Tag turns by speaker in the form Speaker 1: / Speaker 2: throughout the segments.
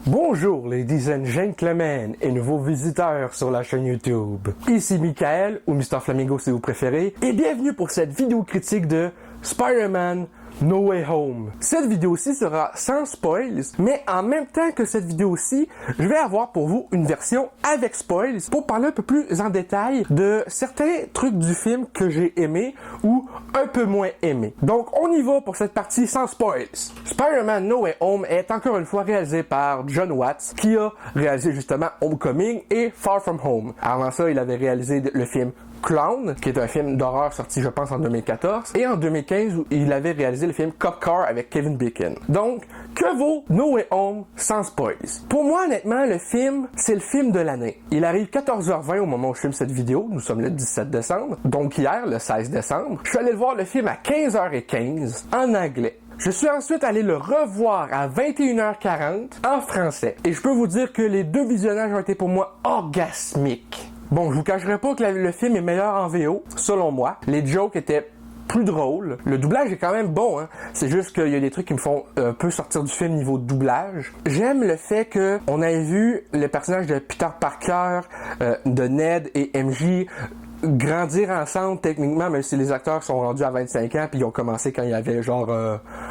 Speaker 1: Bonjour ladies and gentlemen et nouveaux visiteurs sur la chaîne YouTube. Ici Michael, ou Mr. Flamingo si vous préférez, et bienvenue pour cette vidéo critique de Spider-Man No Way Home. Cette vidéo-ci sera sans spoils, mais en même temps que cette vidéo-ci, je vais avoir pour vous une version avec spoils pour parler un peu plus en détail de certains trucs du film que j'ai aimé ou un peu moins aimé. Donc on y va pour cette partie sans spoils. Spider-Man No Way Home est encore une fois réalisé par Jon Watts, qui a réalisé justement Homecoming et Far From Home. Avant ça, il avait réalisé le film Clown, qui est un film d'horreur sorti, je pense, en 2014. Et en 2015, il avait réalisé le film Cop Car avec Kevin Bacon. Donc, que vaut No Way Home sans spoils? Pour moi, honnêtement, le film, c'est le film de l'année. Il arrive 14h20 au moment où je filme cette vidéo. Nous sommes le 17 décembre. Donc hier, le 16 décembre, je suis allé voir le film à 15h15 en anglais. Je suis ensuite allé le revoir à 21h40 en français. Et je peux vous dire que les deux visionnages ont été pour moi orgasmiques. Bon, je vous cacherai pas que le film est meilleur en VO, selon moi. Les jokes étaient plus drôles. Le doublage est quand même bon, hein. C'est juste qu'il y a des trucs qui me font un peu sortir du film niveau doublage. J'aime le fait que on ait vu le personnage de Peter Parker, de Ned et MJ grandir ensemble techniquement, même si les acteurs sont rendus à 25 ans puis ils ont commencé quand il y avait genre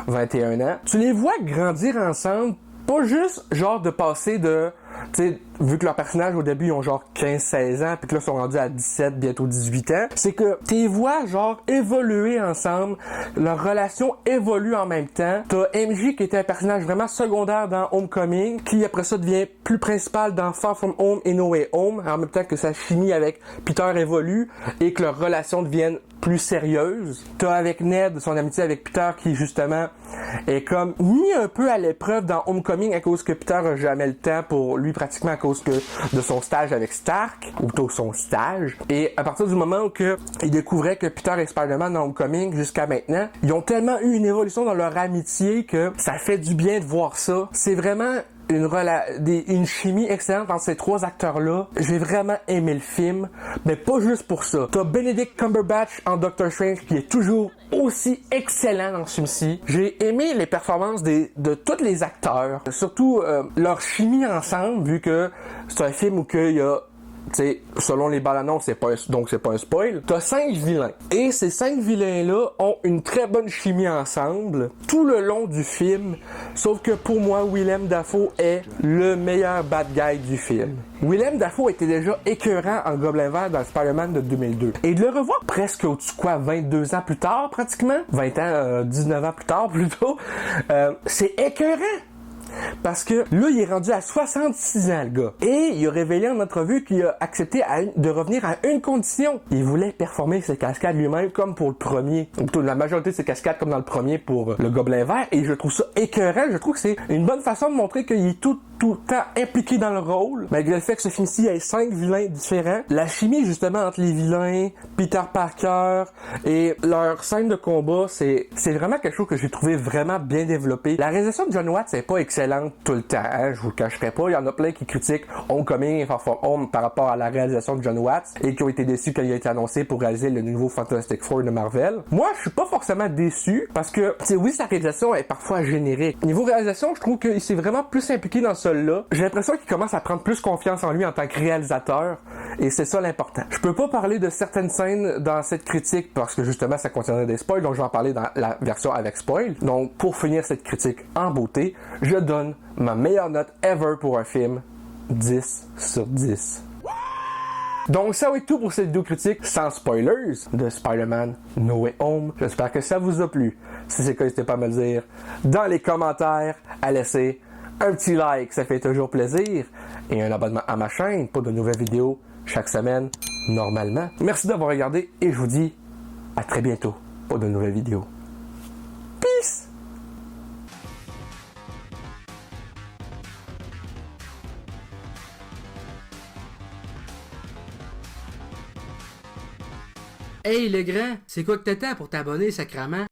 Speaker 1: 21 ans. Tu les vois grandir ensemble, pas juste genre de passer de, tu sais, vu que leurs personnages au début ils ont genre 15-16 ans puis que là ils sont rendus à 17, bientôt 18 ans, c'est que tes vois genre évoluer ensemble, leur relation évolue en même temps. T'as MJ qui était un personnage vraiment secondaire dans Homecoming, qui après ça devient plus principal dans Far From Home et No Way Home, en même temps que sa chimie avec Peter évolue et que leur relation devienne plus sérieuse. T'as avec Ned, son amitié avec Peter qui justement est comme mis un peu à l'épreuve dans Homecoming à cause que Peter a jamais le temps pour lui pratiquement à cause de son stage avec Stark, ou plutôt son stage. Et à partir du moment où il découvrait que Peter et Spider-Man dans Homecoming jusqu'à maintenant, ils ont tellement eu une évolution dans leur amitié que ça fait du bien de voir ça. C'est vraiment une chimie excellente entre ces trois acteurs-là. J'ai vraiment aimé le film, mais pas juste pour ça. T'as Benedict Cumberbatch en Doctor Strange qui est toujours aussi excellent dans ce film-ci. J'ai aimé les performances de tous les acteurs, surtout leur chimie ensemble, vu que c'est un film où il y a, tu sais, selon les bandes annonces, c'est pas un spoil. T'as 5 vilains. Et ces 5 vilains-là ont une très bonne chimie ensemble tout le long du film. Sauf que pour moi, Willem Dafoe est le meilleur bad guy du film. Willem Dafoe était déjà écœurant en Gobelin Vert dans Spider-Man de 2002. Et de le revoir presque au-dessus 22 ans plus tard, pratiquement. 20 ans, 19 ans plus tard, plutôt. C'est écœurant. Parce que là, il est rendu à 66 ans, le gars. Et il a révélé en entrevue qu'il a accepté de revenir à une condition. Il voulait performer ses cascades lui-même comme pour le premier. Ou plutôt la majorité de ses cascades comme dans le premier pour le Gobelin Vert. Et je trouve ça écœurant. Je trouve que c'est une bonne façon de montrer qu'il est tout le temps impliqué dans le rôle. Malgré le fait que ce film-ci ait 5 vilains différents. La chimie, justement, entre les vilains, Peter Parker et leur scène de combat, c'est vraiment quelque chose que j'ai trouvé vraiment bien développé. La réalisation de Jon Watts n'est pas excellente tout le temps, hein, je vous le cacherai pas. Il y en a plein qui critiquent Homecoming et Far From Home par rapport à la réalisation de Jon Watts et qui ont été déçus quand il a été annoncé pour réaliser le nouveau Fantastic Four de Marvel. Moi, je suis pas forcément déçu parce que, oui, sa réalisation est parfois générique. Niveau réalisation, je trouve qu'il s'est vraiment plus impliqué dans ce là. J'ai l'impression qu'il commence à prendre plus confiance en lui en tant que réalisateur et c'est ça l'important. Je peux pas parler de certaines scènes dans cette critique parce que justement ça contiendrait des spoils, donc je vais en parler dans la version avec spoil. Donc pour finir cette critique en beauté, je donne ma meilleure note ever pour un film, 10 sur 10. Donc ça va être tout pour cette vidéo critique sans spoilers de Spider-Man No Way Home. J'espère que ça vous a plu. Si c'est le cas, n'hésitez pas à me le dire dans les commentaires, à laisser un petit like, ça fait toujours plaisir, et un abonnement à ma chaîne pour de nouvelles vidéos chaque semaine, normalement. Merci d'avoir regardé et je vous dis à très bientôt pour de nouvelles vidéos. Peace!
Speaker 2: Hey le grand, c'est quoi que t'attends pour t'abonner, sacrament?